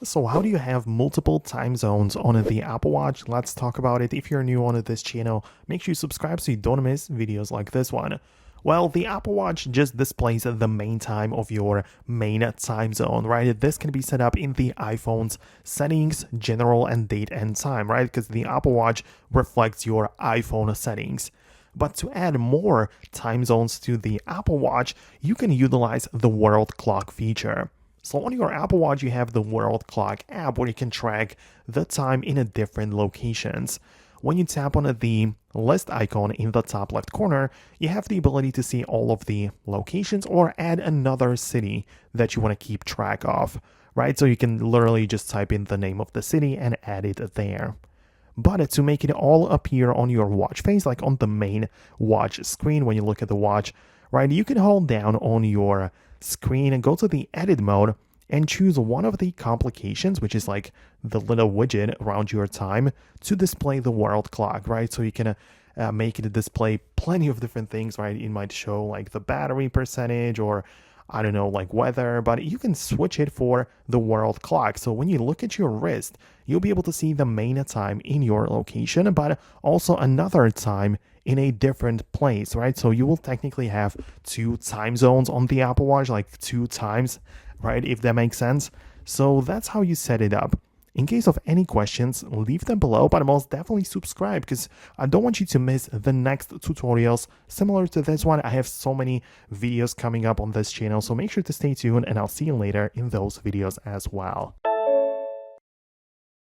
So how do you have multiple time zones on the Apple Watch? Let's talk about it. If you're new on this channel, make sure you subscribe so you don't miss videos like this one. Well, the Apple Watch just displays the main time of your main time zone, right? This can be set up in the iPhone's settings, general, and date and time, right? Because the Apple Watch reflects your iPhone settings. But to add more time zones to the Apple Watch, you can utilize the world clock feature. So on your Apple Watch, you have the World Clock app where you can track the time in different locations. When you tap on the list icon in the top left corner, you have the ability to see all of the locations or add another city that you want to keep track of, right? So you can literally just type in the name of the city and add it there. But to make it all appear on your watch face, like on the main watch screen when you look at the watch, right, you can hold down on your screen and go to the edit mode and choose one of the complications, which is like the little widget around your time, to display the world clock, right? So you can make it display plenty of different things, right? It might show like the battery percentage or I don't know, like weather, but you can switch it for the world clock. So when you look at your wrist, you'll be able to see the main time in your location, but also another time in a different place, right? So you will technically have two time zones on the Apple Watch, like two times, right? If that makes sense. So that's how you set it up. In case of any questions, leave them below, but most definitely subscribe because I don't want you to miss the next tutorials similar to this one. I have so many videos coming up on this channel, so make sure to stay tuned and I'll see you later in those videos as well.